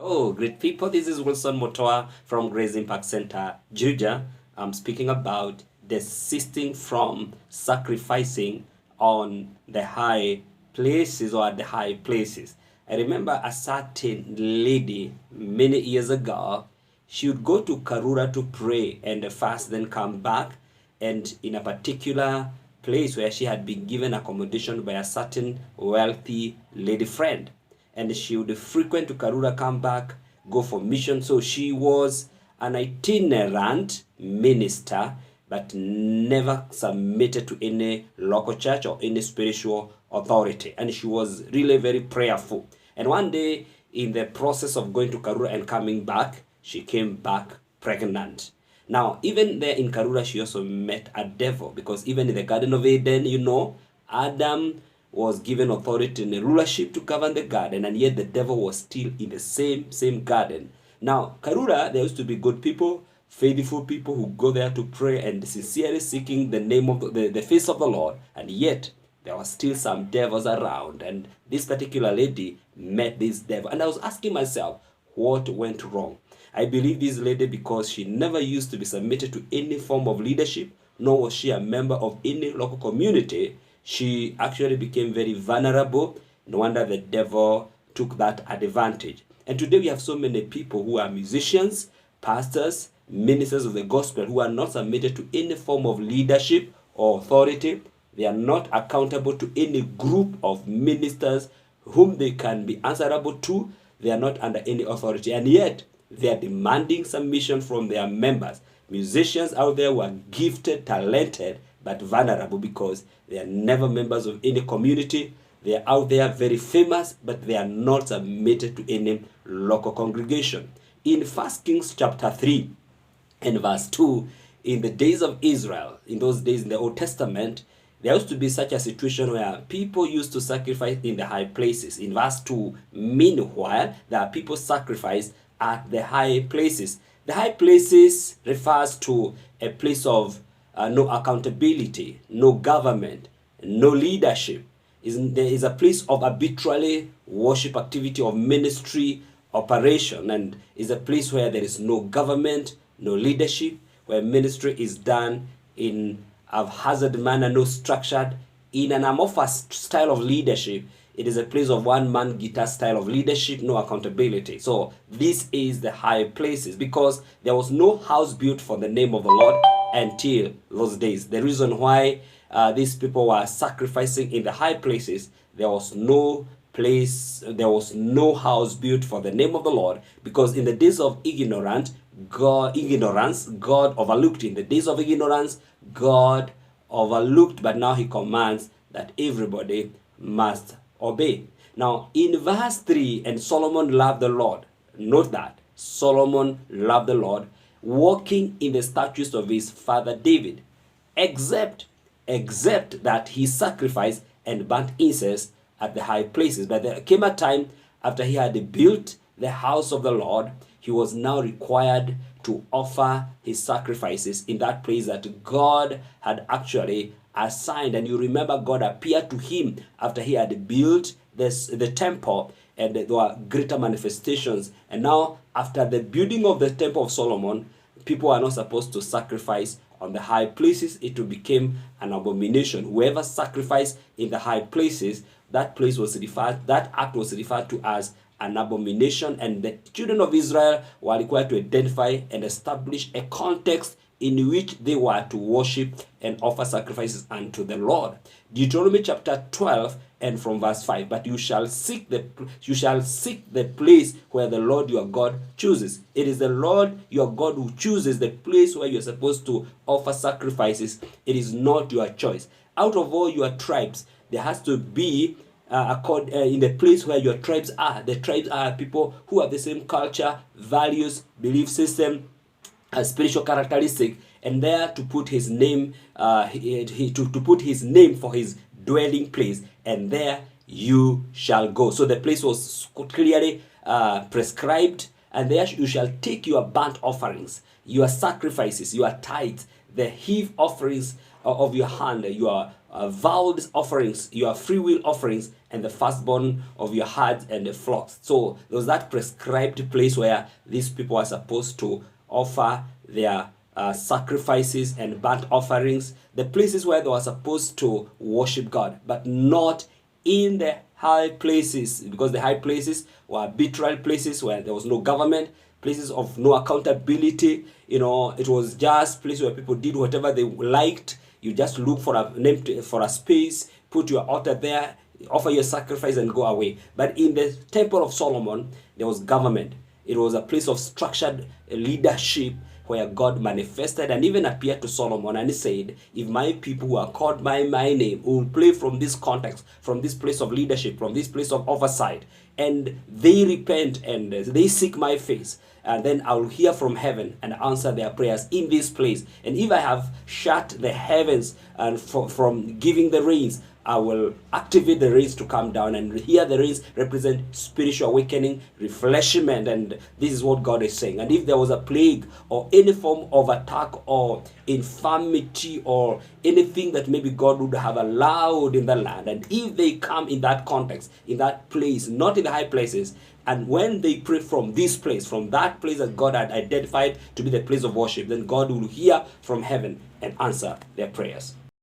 Oh, great people. This is Wilson Motoa from Grace Impact Center, Juja. I'm speaking about desisting from sacrificing on the high places or at the high places. I remember a certain lady many years ago. She would go to Karura to pray and fast, then come back. And in a particular place where she had been given accommodation by a certain wealthy lady friend, and she would frequent to Karura, come back, go for mission. So she was an itinerant minister, but never submitted to any local church or any spiritual authority. And she was really very prayerful. And one day, in the process of going to Karura and coming back, she came back pregnant. Now, even there in Karura, she also met a devil, because even in the Garden of Eden, Adam was given authority and rulership to govern the garden, and yet the devil was still in the same garden. Now, Karura, there used to be good people, faithful people who go there to pray and sincerely seeking the name of the face of the Lord, and yet there were still some devils around. And this particular lady met this devil, and I was asking myself, what went wrong? I believe this lady, because she never used to be submitted to any form of leadership, nor was she a member of any local community, she actually became very vulnerable. No wonder the devil took that advantage. And today we have so many people who are musicians, pastors, ministers of the gospel, who are not submitted to any form of leadership or authority. They are not accountable to any group of ministers whom they can be answerable to. They are not under any authority, and yet they are demanding submission from their members. Musicians out there who are gifted, talented, but vulnerable, because they are never members of any community. They are out there very famous, but they are not submitted to any local congregation. In 1 Kings chapter 3 and verse 2, in the days of Israel, in those days in the Old Testament, there used to be such a situation where people used to sacrifice in the high places. In verse 2, meanwhile, there are people sacrificed at the high places. The high places refers to a place of no accountability, no government, no leadership. There is a place of arbitrary worship activity, of ministry operation, and is a place where there is no government, no leadership, where ministry is done in a haphazard manner, no structured, in an amorphous style of leadership. It is a place of one-man guitar style of leadership, no accountability. So this is the high places, because there was no house built for the name of the Lord until those days. The reason why these people were sacrificing in the high places, there was no house built for the name of the Lord, because in the days of ignorance, God overlooked. In the days of ignorance, God overlooked, but now he commands that everybody must obey. Now, in verse 3, and Solomon loved the Lord. Note that Solomon loved the Lord, walking in the statutes of his father David, except that he sacrificed and burnt incense at the high places. But there came a time after he had built the house of the Lord, he was now required to offer his sacrifices in that place that God had actually assigned. And you remember, God appeared to him after he had built the temple, and there were greater manifestations. And now, after the building of the temple of Solomon, people are not supposed to sacrifice on the high places. It became an abomination. Whoever sacrificed in the high places, that act was referred to as an abomination, and the children of Israel were required to identify and establish a context in which they were to worship and offer sacrifices unto the Lord. Deuteronomy chapter 12 and from verse 5, but you shall seek the place where the Lord your God chooses. It is the Lord your God who chooses the place where you're supposed to offer sacrifices. It is not your choice. Out of all your tribes, there has to be in the place where your tribes are. The tribes are people who have the same culture, values, belief system, spiritual characteristic, and there to put his name, to put his name for his dwelling place, and there you shall go. So the place was clearly prescribed, and there you shall take your burnt offerings, your sacrifices, your tithes, the heave offerings of your hand, your vowed offerings, your free will offerings, and the firstborn of your herds and the flocks. So there was that prescribed place where these people are supposed to offer their sacrifices and burnt offerings, the places where they were supposed to worship God, but not in the high places, because the high places were arbitral places where there was no government, places of no accountability. It was just places where people did whatever they liked. You just look for a space, put your altar there, offer your sacrifice, and go away. But in the Temple of Solomon, there was government. It was a place of structured leadership where God manifested and even appeared to Solomon, and he said, if my people who are called by my name will play from this context, from this place of leadership, from this place of oversight, and they repent and they seek my face, and then I will hear from heaven and answer their prayers in this place. And if I have shut the heavens and from giving the rains, I will activate the rains to come down. And here the rains represent spiritual awakening, refreshment, and this is what God is saying. And if there was a plague or any form of attack or infirmity or anything that maybe God would have allowed in the land, and if they come in that context, in that place, not in the high places, and when they pray from this place, from that place that God had identified to be the place of worship, then God will hear from heaven and answer their prayers.